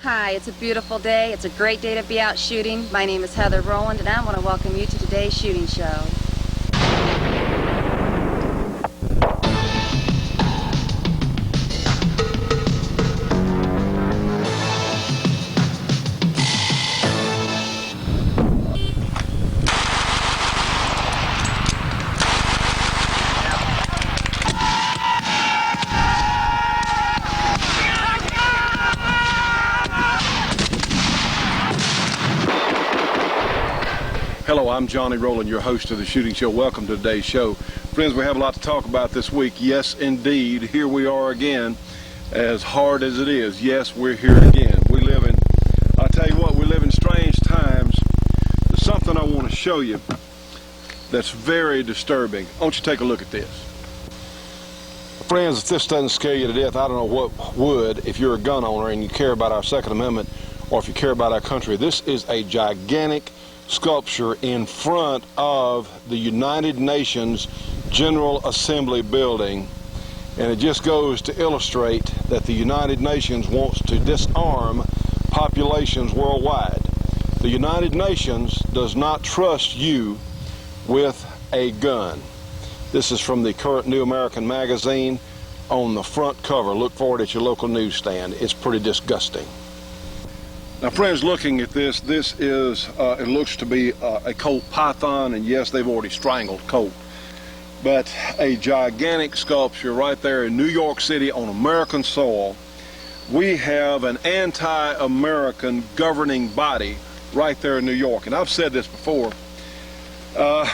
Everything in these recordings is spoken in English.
Hi, it's a beautiful day. It's a great day to be out shooting. My name is Heather Rowland, and I want to welcome you to today's shooting show. Hello, I'm Johnny Rowland, your host of the Shooting Show. Welcome to today's show. Friends, we have a lot to talk about this week. Yes, indeed, here we are again, as hard as it is. Yes, we're here again. I tell you what, we live in strange times. There's something I want to show you that's very disturbing. I want you to take a look at this. Friends, if this doesn't scare you to death, I don't know what would if you're a gun owner and you care about our Second Amendment or if you care about our country. This is a gigantic sculpture in front of the United Nations General Assembly building, and it just goes to illustrate that the United Nations wants to disarm populations worldwide. The United Nations does not trust you with a gun. This is from the current New American magazine on the front cover. Look for it at your local newsstand. It's pretty disgusting. Now, friends, looking at this, it looks to be a Colt python, and yes, they've already strangled Colt. But a gigantic sculpture right there in New York City on American soil. We have an anti-American governing body right there in New York. And I've said this before.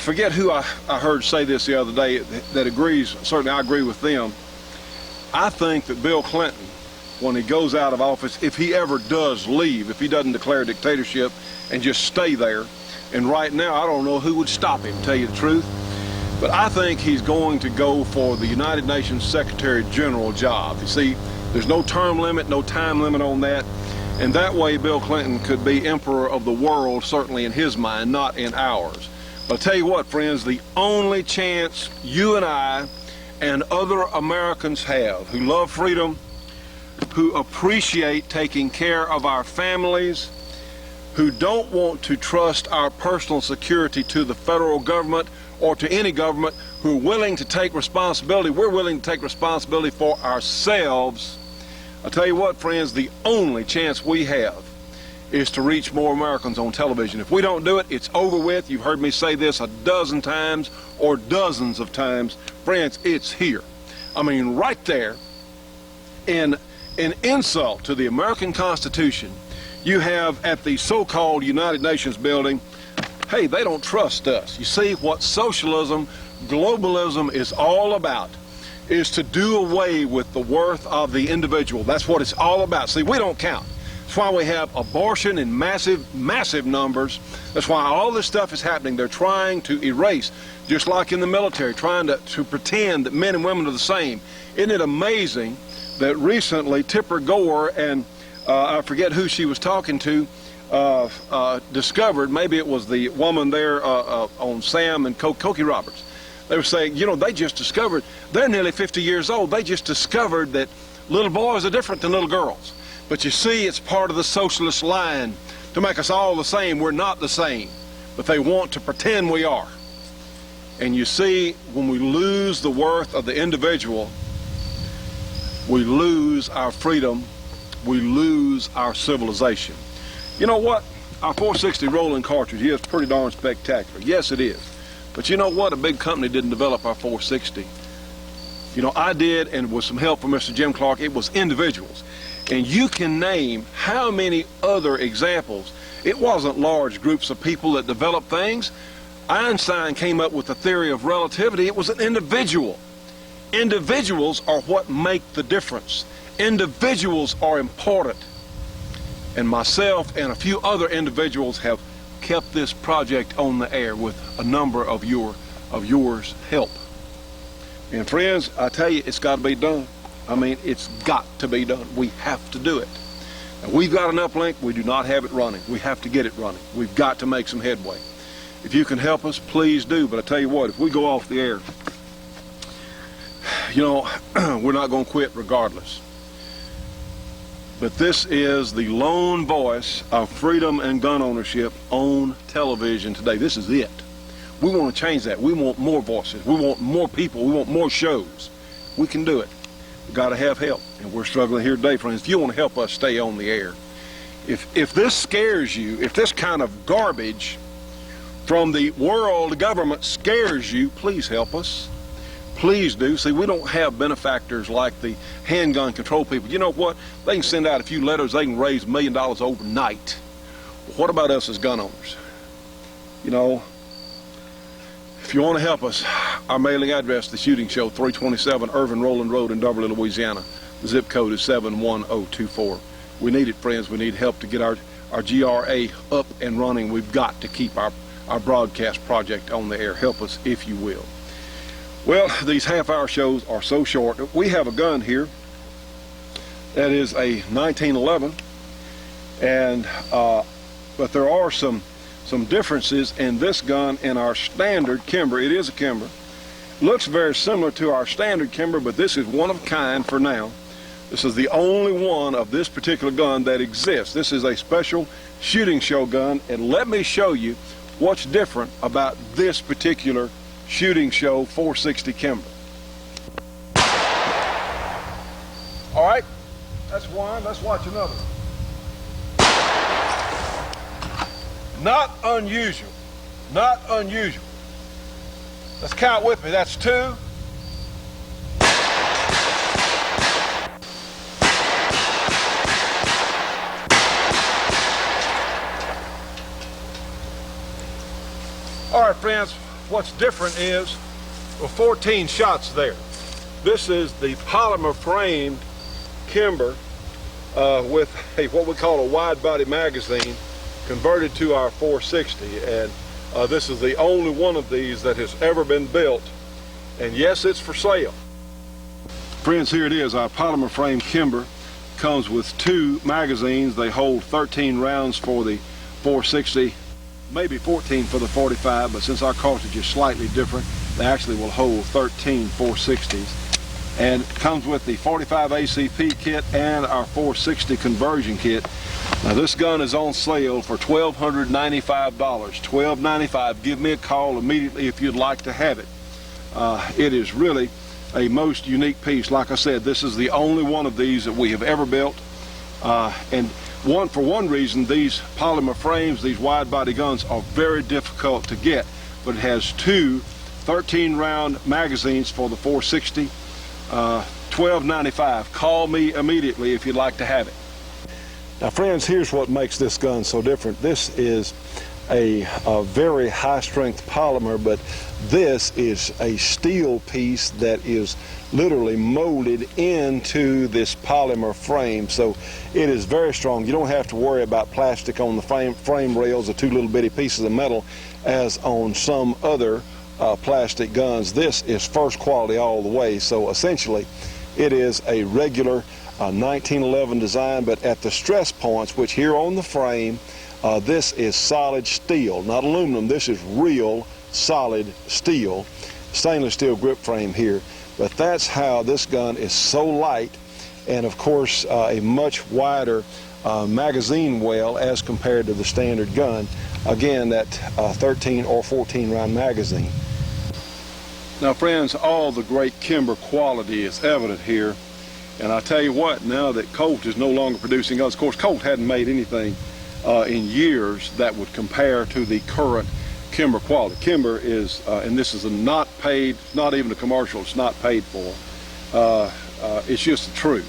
Forget who I heard say this the other day that agrees, certainly I agree with them. I think that Bill Clinton, when he goes out of office, if he ever does leave, if he doesn't declare dictatorship and just stay there, and right now I don't know who would stop him, to tell you the truth, but I think he's going to go for the United Nations Secretary General job. You see, there's no term limit, no time limit on that, and that way Bill Clinton could be emperor of the world, certainly in his mind, not in ours. But I'll tell you what, friends, the only chance you and I and other Americans have who love freedom, who appreciate taking care of our families, who don't want to trust our personal security to the federal government or to any government, who are willing to take responsibility. We're willing to take responsibility for ourselves. I'll tell you what, friends, the only chance we have is to reach more Americans on television. If we don't do it, it's over with. You've heard me say this a dozen times or dozens of times. Friends, it's here. I mean, right there in an insult to the American Constitution, you have at the so-called United Nations building, hey, they don't trust us. You see, what socialism, globalism is all about is to do away with the worth of the individual. That's what it's all about. See, we don't count. That's why we have abortion in massive, massive numbers. That's why all this stuff is happening. They're trying to erase, just like in the military, trying to pretend that men and women are the same. Isn't it amazing that recently Tipper Gore and I forget who she was talking to discovered, maybe it was the woman there on Sam and Cokie Roberts. They were saying, you know, they just discovered, they're nearly 50 years old, they just discovered that little boys are different than little girls. But you see, it's part of the socialist line to make us all the same. We're not the same, but they want to pretend we are. And you see, when we lose the worth of the individual, we lose our freedom, we lose our civilization. You know what? Our 460 Rowland cartridge is pretty darn spectacular. Yes, it is. But you know what? A big company didn't develop our 460. You know, I did, and with some help from Mr. Jim Clark, it was individuals. And you can name how many other examples. It wasn't large groups of people that developed things. Einstein came up with the theory of relativity. It was an individual. Individuals are what make the difference. Individuals are important. And myself and a few other individuals have kept this project on the air with a number of yours help. And friends, I tell you, it's got to be done. I mean, it's got to be done. We have to do it. Now, we've got an uplink. We do not have it running. We have to get it running. We've got to make some headway. If you can help us, please do. But I tell you what, if we go off the air, you know, we're not going to quit regardless. but this is the lone voice of freedom and gun ownership on television today. This is it. We want to change that. We want more voices. We want more people. We want more shows. We can do it. We've got to have help, and we're struggling here today, friends. If you want to help us stay on the air, if this scares you, if this kind of garbage from the world government scares you, please help us. Please do. See, we don't have benefactors like the handgun control people. You know what? They can send out a few letters. They can raise $1 million overnight. What about us as gun owners? You know, if you want to help us, our mailing address, The Shooting Show, 327 Irvin Rowland Road in Beverly, Louisiana. The zip code is 71024. We need it, friends. We need help to get our GRA up and running. We've got to keep our broadcast project on the air. Help us if you will. Well, these half-hour shows are so short. We have a gun here that is a 1911, and but there are some differences in this gun and our standard Kimber. It is a Kimber. Looks very similar to our standard Kimber, but this is one of a kind for now. This is the only one of this particular gun that exists. This is a special shooting show gun, and let me show you what's different about this particular shooting show 460 Kimber. All right, that's one. Let's watch another. Not unusual. Not unusual. Let's count with me. That's two. All right, friends, what's different is 14 shots there. This is the polymer framed Kimber with what we call a wide body magazine converted to our 460, and this is the only one of these that has ever been built, and yes, it's for sale. Friends, here it is. Our polymer framed Kimber comes with two magazines. They hold 13 rounds for the 460, maybe 14 for the 45, but since our cartridge is slightly different, they actually will hold 13 460s. And it comes with the 45 ACP kit and our 460 conversion kit. Now this gun is on sale for $1,295, $1,295. Give me a call immediately if you'd like to have it. It is really a most unique piece. Like I said, this is the only one of these that we have ever built, and for one reason, these polymer frames, these wide body guns, are very difficult to get, but it has two 13-round magazines for the 460, $1,295. Call me immediately if you'd like to have it. Now friends, here's what makes this gun so different. This is a very high-strength polymer, but this is a steel piece that is literally molded into this polymer frame, so it is very strong. You don't have to worry about plastic on the frame rails or two little bitty pieces of metal as on some other plastic guns. This is first quality all the way, so essentially it is a regular 1911 design, but at the stress points, which here on the frame, this is solid steel, not aluminum. This is real solid steel, stainless steel grip frame here. But that's how this gun is so light, and of course a much wider magazine well as compared to the standard gun. Again, that 13 or 14 round magazine. Now friends, all the great Kimber quality is evident here, and I tell you what, now that Colt is no longer producing guns, of course Colt hadn't made anything in years that would compare to the current Kimber quality. Kimber is, and this is not paid, not even a commercial, it's not paid for. It's just the truth.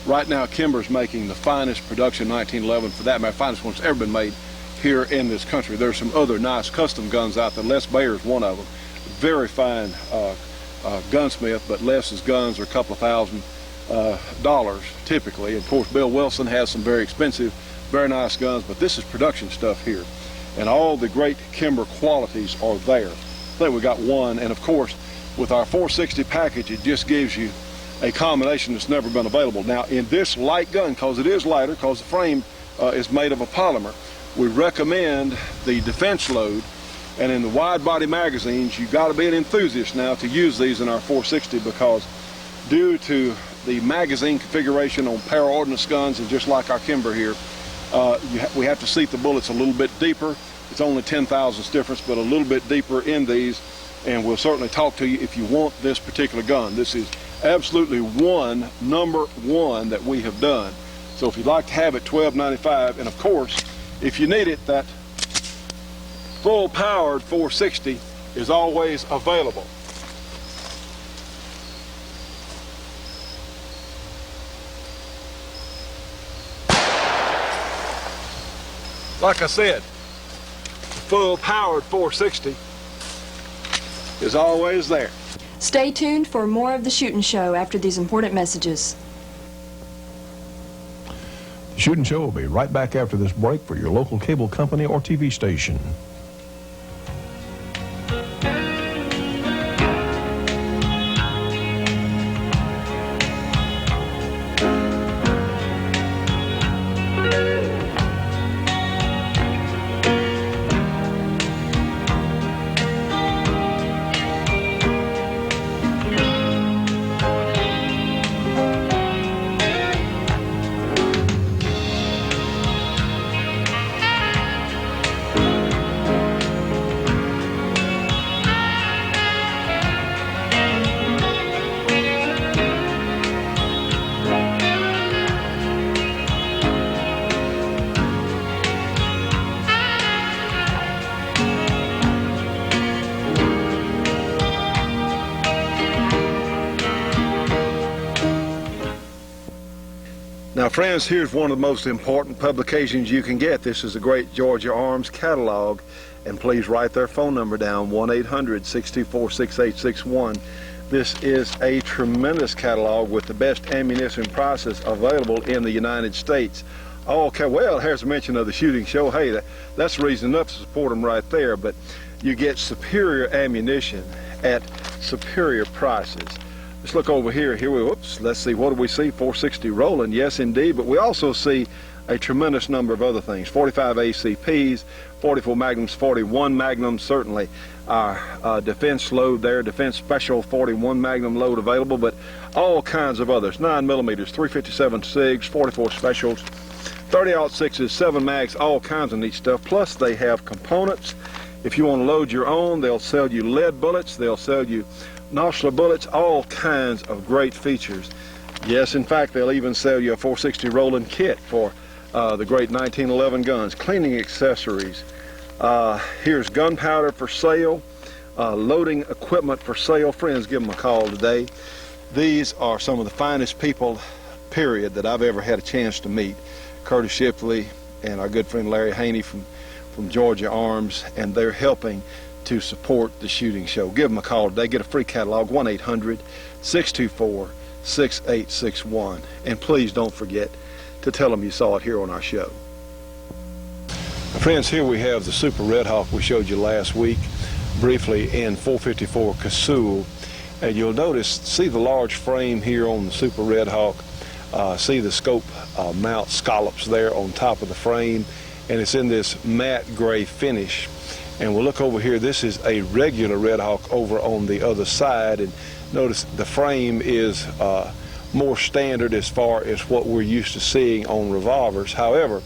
Right now, Kimber's making the finest production 1911, for that matter, finest one that's ever been made here in this country. There's some other nice custom guns out there. Les Bayer's one of them. Very fine gunsmith, but Les's guns are a couple of $1,000 typically. And of course, Bill Wilson has some very expensive, very nice guns, but this is production stuff here. And all the great Kimber qualities are there. I think we got one, and of course, with our 460 package, it just gives you a combination that's never been available. Now, in this light gun, because it is lighter, because the frame is made of a polymer, we recommend the defense load. And in the wide body magazines, you've got to be an enthusiast now to use these in our 460, because due to the magazine configuration on para ordnance guns, and just like our Kimber here, we have to seat the bullets a little bit deeper. It's only 10 thousandths difference, but a little bit deeper in these, and we'll certainly talk to you if you want this particular gun. This is absolutely number one that we have done. So if you'd like to have it, $12.95, and of course, if you need it, that full powered 460 is always available. Like I said, full powered 460 is always there. Stay tuned for more of the Shootin' Show after these important messages. The Shootin' Show will be right back after this break for your local cable company or TV station. Now friends, here's one of the most important publications you can get. This is the Great Georgia Arms Catalog, and please write their phone number down, 1-800-624-6861. This is a tremendous catalog with the best ammunition prices available in the United States. Okay, well, here's a mention of the Shooting Show. Hey, that's reason enough to support them right there, but you get superior ammunition at superior prices. Let's look over here. Whoops, let's see, what do we see? 460 Rowland, yes indeed, but we also see a tremendous number of other things. 45 ACPs, 44 Magnums, 41 Magnums, certainly our defense load there, defense special 41 Magnum load available, but all kinds of others. 9mm, 357 SIGs, 44 specials, 30-06s, 7 mags, all kinds of neat stuff. Plus they have components. If you want to load your own, they'll sell you lead bullets, they'll sell you nostril bullets, all kinds of great features. Yes, in fact, they'll even sell you a 460 Rowland kit for the great 1911 guns, cleaning accessories. Here's gunpowder for sale, loading equipment for sale. Friends, give them a call today. These are some of the finest people, period, that I've ever had a chance to meet. Curtis Shipley and our good friend Larry Haney from Georgia Arms, and they're helping to support the Shooting Show. Give them a call today. Get a free catalog, 1-800-624-6861. And please don't forget to tell them you saw it here on our show. Friends, here we have the Super Red Hawk we showed you last week, briefly in 454 Casull. And you'll notice, see the large frame here on the Super Red Hawk. See the scope mount scallops there on top of the frame, and it's in this matte gray finish. And we'll look over here. This is a regular Red Hawk over on the other side, and notice the frame is more standard as far as what we're used to seeing on revolvers. However,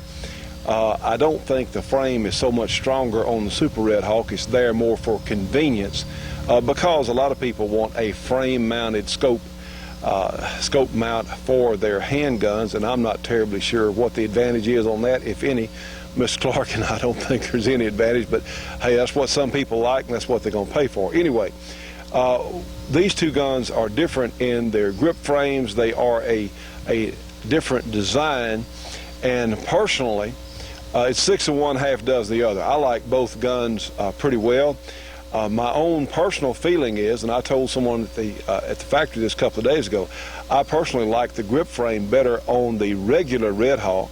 I don't think the frame is so much stronger on the Super Red Hawk. It's there more for convenience because a lot of people want a frame mounted scope mount for their handguns, and I'm not terribly sure what the advantage is on that, if any. Mr. Clark and I don't think there's any advantage, but hey, that's what some people like, and that's what they're going to pay for. Anyway, these two guns are different in their grip frames. They are a different design, and personally, it's 6 of one, half does the other. I like both guns pretty well. My own personal feeling is, and I told someone at the factory this a couple of days ago, I personally like the grip frame better on the regular Red Hawk,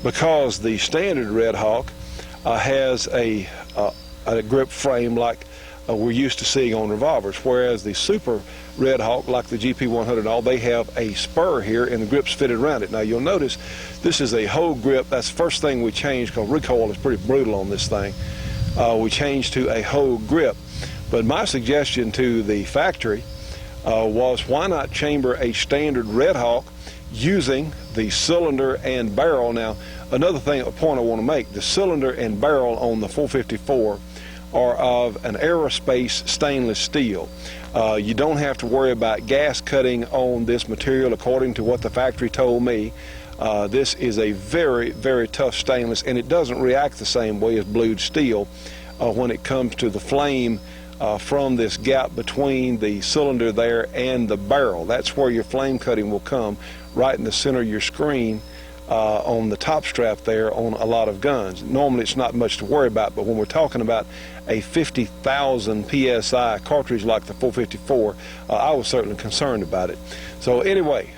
because the standard Red Hawk has a grip frame like we're used to seeing on revolvers, whereas the Super Red Hawk, like the GP100 and all, they have a spur here and the grip's fitted around it. Now you'll notice this is a whole grip. That's the first thing we changed, because recoil is pretty brutal on this thing. We changed to a whole grip. But my suggestion to the factory was why not chamber a standard Red Hawk using the cylinder and barrel. Now, another point I want to make, the cylinder and barrel on the 454 are of an aerospace stainless steel. You don't have to worry about gas cutting on this material, according to what the factory told me. This is a very, very tough stainless, and it doesn't react the same way as blued steel when it comes to the flame from this gap between the cylinder there and the barrel. That's where your flame cutting will come, right in the center of your screen on the top strap there on a lot of guns. Normally it's not much to worry about, but when we're talking about a 50,000 PSI cartridge like the 454, I was certainly concerned about it. So anyway,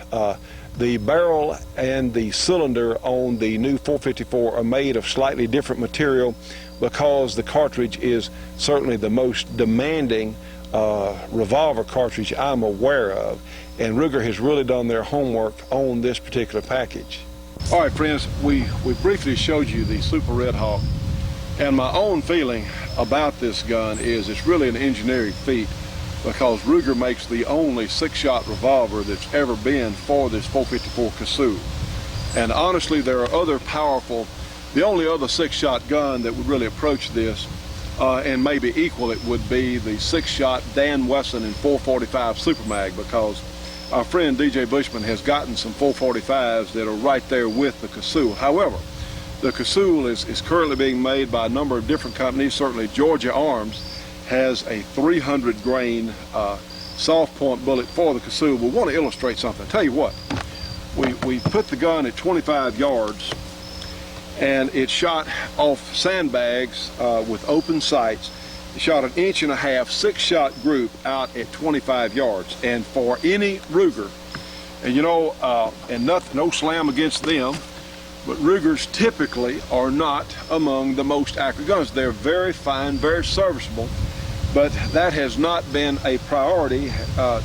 the barrel and the cylinder on the new 454 are made of slightly different material because the cartridge is certainly the most demanding revolver cartridge I'm aware of, and Ruger has really done their homework on this particular package. All right, friends, we briefly showed you the Super Red Hawk, and my own feeling about this gun is it's really an engineering feat, because Ruger makes the only 6-shot revolver that's ever been for this 454 Casull. And honestly, there are other powerful, the only other 6-shot gun that would really approach this and maybe equal it would be the 6-shot Dan Wesson and 445 Super Mag, because our friend DJ Bushman has gotten some 445s that are right there with the Casull. However, the Casull is currently being made by a number of different companies. Certainly Georgia Arms has a 300 grain soft point bullet for the Casull. We want to illustrate something. Tell you what, we put the gun at 25 yards, and it shot off sandbags with open sights. It shot 1.5 inch, 6-shot group out at 25 yards. And for any Ruger, and you know, and no slam against them, but Rugers typically are not among the most accurate guns. They're very fine, very serviceable, but that has not been a priority.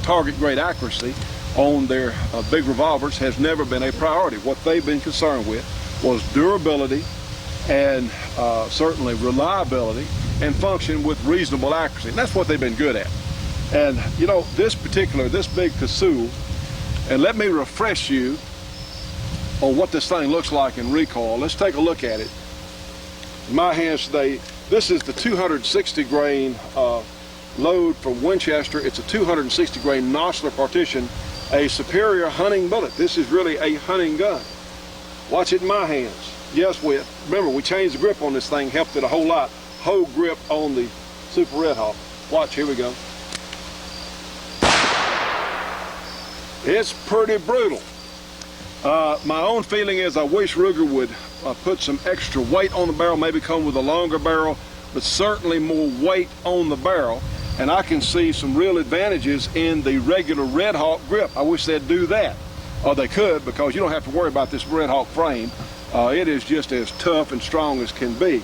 Target grade accuracy on their big revolvers has never been a priority. What they've been concerned with was durability and certainly reliability and function with reasonable accuracy, and that's what they've been good at. And you know, this big Casull, and let me refresh you on what this thing looks like in recoil. Let's take a look at it. In my hands today, this is the 260 grain load from Winchester. It's a 260 grain Nosler partition, a superior hunting bullet. This is really a hunting gun. Watch it in my hands. Yes, remember we changed the grip on this thing, helped it a whole lot. Whole grip on the Super Red Hawk. Watch, here we go. It's pretty brutal. My own feeling is I wish Ruger would put some extra weight on the barrel, maybe come with a longer barrel, but certainly more weight on the barrel. And I can see some real advantages in the regular Red Hawk grip. I wish they'd do that. Or they could, because you don't have to worry about this Red Hawk frame. It is just as tough and strong as can be.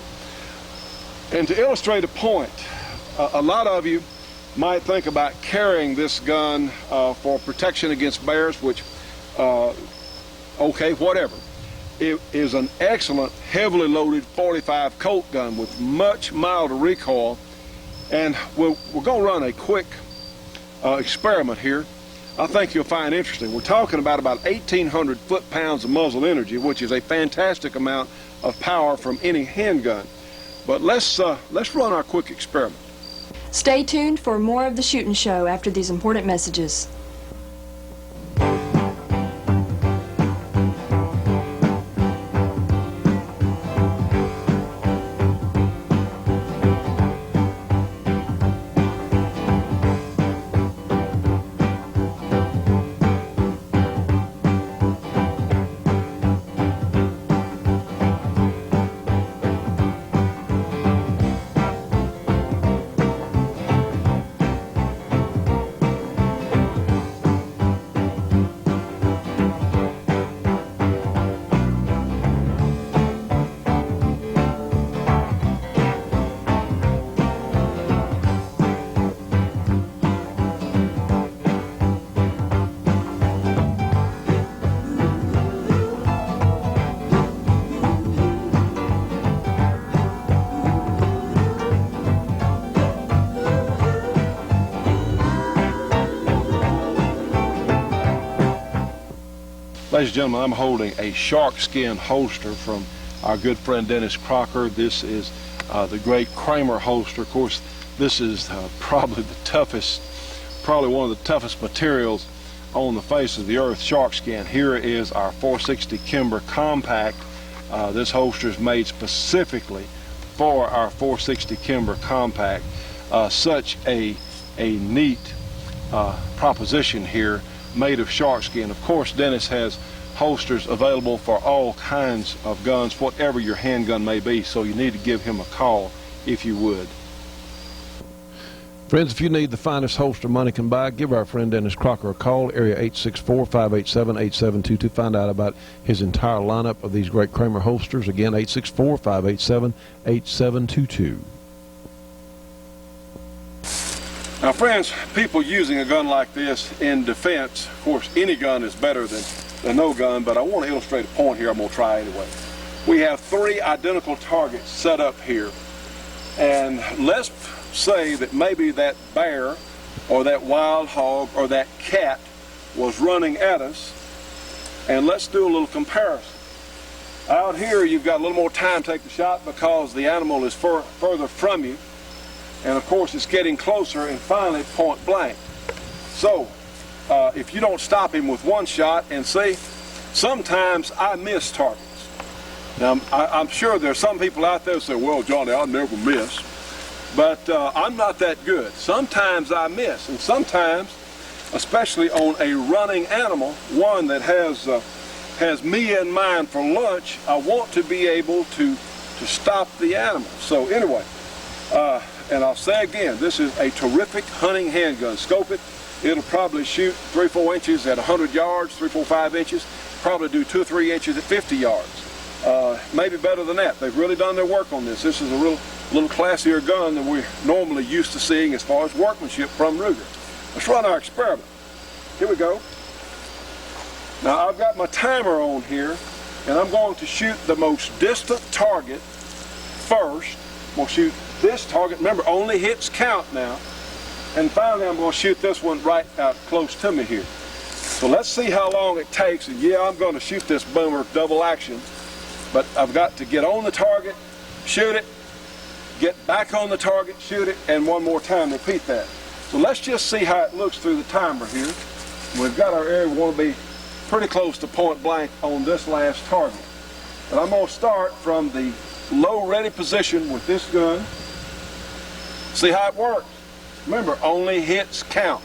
And to illustrate a point, a lot of you might think about carrying this gun for protection against bears, which, okay, whatever. It is an excellent, heavily loaded 45 Colt gun with much milder recoil. And we're going to run a quick experiment here. I think you'll find interesting. We're talking about 1,800 foot-pounds of muzzle energy, which is a fantastic amount of power from any handgun. But let's run our quick experiment. Stay tuned for more of the Shootin' Show after these important messages. Ladies and gentlemen, I'm holding a shark skin holster from our good friend Dennis Crocker. This is the great Kramer holster. Of course, this is probably one of the toughest materials on the face of the earth, shark skin. Here is our 460 Kimber Compact. This holster is made specifically for our 460 Kimber Compact. Such a neat proposition here, made of shark skin. Of course, Dennis has holsters available for all kinds of guns, whatever your handgun may be, so you need to give him a call if you would. Friends, if you need the finest holster money can buy, give our friend Dennis Crocker a call, area 864-587-8722. Find out about his entire lineup of these great Kramer holsters. Again, 864-587-8722. Now, friends, people using a gun like this in defense, of course, any gun is better than no gun, but I want to illustrate a point here I'm going to try anyway. We have 3 identical targets set up here, and let's say that maybe that bear or that wild hog or that cat was running at us, and let's do a little comparison. Out here you've got a little more time to take the shot because the animal is further from you, and of course it's getting closer and finally point blank. So if you don't stop him with one shot, and see, sometimes I miss targets. Now I'm sure there's some people out there who say, well, Johnny, I'll never miss. But I'm not that good. Sometimes I miss, and sometimes, especially on a running animal, one that has me in mind for lunch, I want to be able to stop the animal. So anyway, and I'll say again, this is a terrific hunting handgun. Scope it. It'll probably shoot 3-4 inches at 100 yards, 3-4-5 inches. Probably do 2 or 3 inches at 50 yards. Maybe better than that. They've really done their work on this. This is a little classier gun than we're normally used to seeing as far as workmanship from Ruger. Let's run our experiment. Here we go. Now I've got my timer on here, and I'm going to shoot the most distant target first. I'm going to shoot this target. Remember, only hits count now. And finally I'm going to shoot this one right out close to me here. So let's see how long it takes. And yeah, I'm going to shoot this boomer double action, but I've got to get on the target, shoot it, get back on the target, shoot it, and one more time, repeat that. So let's just see how it looks through the timer here. We've got our area. We want to be pretty close to point blank on this last target. But I'm going to start from the low ready position with this gun. See how it works. Remember, only hits count.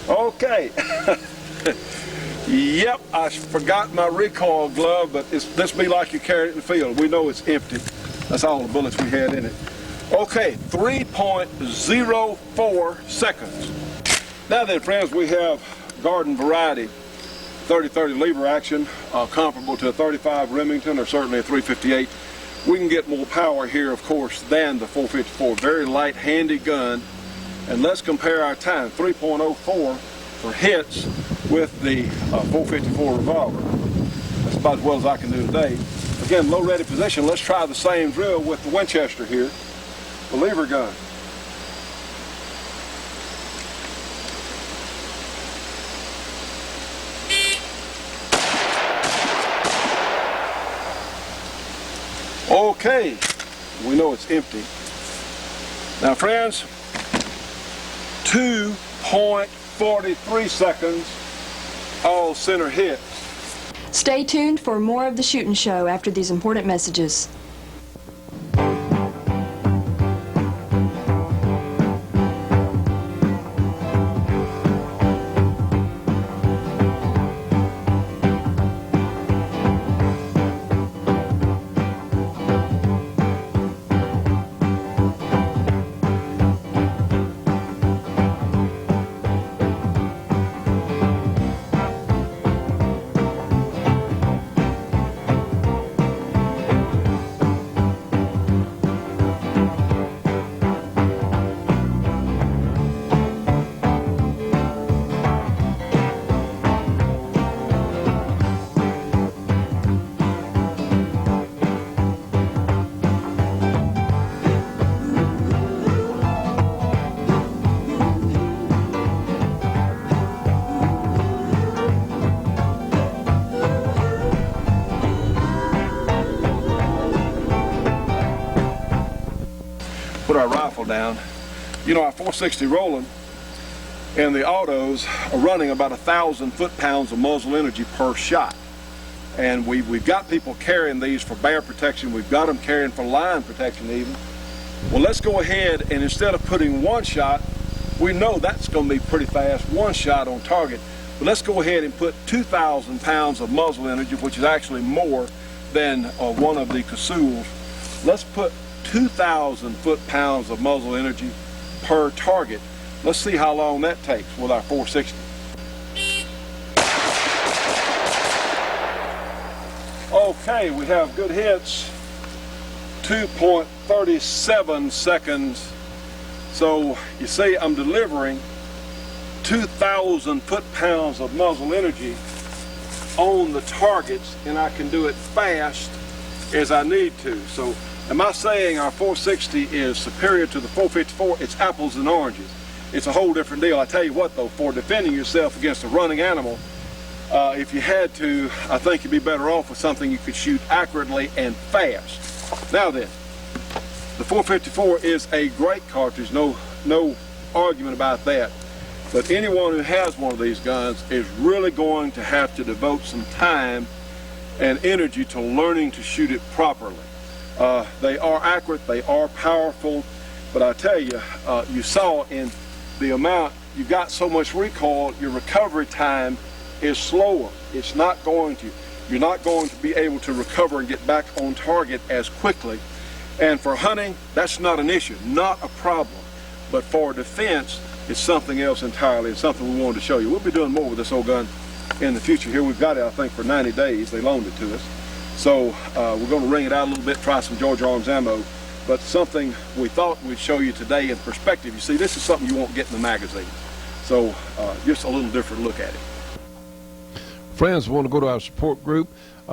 Okay. Yep, I forgot my recoil glove, but this be like you carried it in the field. We know it's empty. That's all the bullets we had in it. Okay, 3.04 seconds. Now then, friends, we have garden variety 30-30 lever action, comparable to a 35 Remington or certainly a 358. We can get more power here, of course, than the 454. Very light, handy gun. And let's compare our time, 3.04 for hits with the 454 revolver. That's about as well as I can do today. Again, low ready position. Let's try the same drill with the Winchester here, the lever gun. Okay, we know it's empty. Now, friends, 2.43 seconds, all center hits. Stay tuned for more of the Shootin' Show after these important messages. put our rifle down. You know, our 460 Rowland and the autos are running about 1,000 foot-pounds of muzzle energy per shot. And we've got people carrying these for bear protection. We've got them carrying for lion protection even. Well, let's go ahead and instead of putting one shot, we know that's going to be pretty fast, one shot on target. But let's go ahead and put 2,000 pounds of muzzle energy, which is actually more than one of the Casuls. Let's put 2,000 foot-pounds of muzzle energy per target. Let's see how long that takes with our 460. Okay, we have good hits. 2.37 seconds. So you see I'm delivering 2,000 foot-pounds of muzzle energy on the targets, and I can do it fast as I need to. So am I saying our 460 is superior to the 454? It's apples and oranges. It's a whole different deal. I tell you what though, for defending yourself against a running animal, if you had to, I think you'd be better off with something you could shoot accurately and fast. Now then, the 454 is a great cartridge, no argument about that. But anyone who has one of these guns is really going to have to devote some time and energy to learning to shoot it properly. They are accurate, they are powerful, but I tell you, you saw in the amount, you got so much recoil, your recovery time is slower. It's not going to. You're not going to be able to recover and get back on target as quickly. And for hunting, that's not an issue, not a problem. But for defense, it's something else entirely. It's something we wanted to show you. We'll be doing more with this old gun in the future. Here we've got it, I think, for 90 days. They loaned it to us. So we're going to wring it out a little bit, try some Georgia Arms ammo. But something we thought we'd show you today in perspective. You see, this is something you won't get in the magazine. So just a little different look at it. Friends, we want to go to our support group,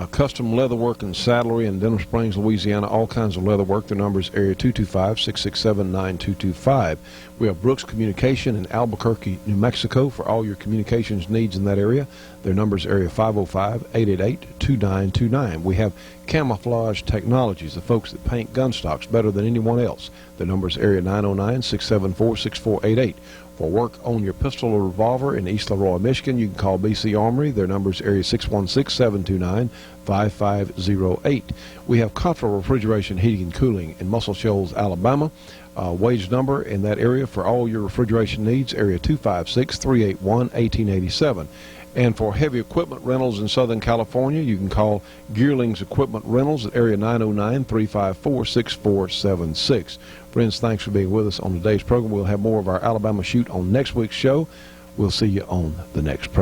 Custom Leatherwork and Saddlery in Denham Springs, Louisiana, all kinds of leather work. Their number is area 225-667-9225. We have Brooks Communication in Albuquerque, New Mexico for all your communications needs in that area. Their number is area 505-888-2929. We have Camouflage Technologies, the folks that paint gun stocks better than anyone else. Their number is area 909-674-6488. For work on your pistol or revolver in East Leroy, Michigan, you can call BC Armory. Their number is area 616-729-5508. We have Cottrell Refrigeration, Heating, and Cooling in Muscle Shoals, Alabama. Wage number in that area for all your refrigeration needs, area 256-381-1887. And for heavy equipment rentals in Southern California, you can call Gearlings Equipment Rentals at area 909-354-6476. Friends, thanks for being with us on today's program. We'll have more of our Alabama Shoot on next week's show. We'll see you on the next program.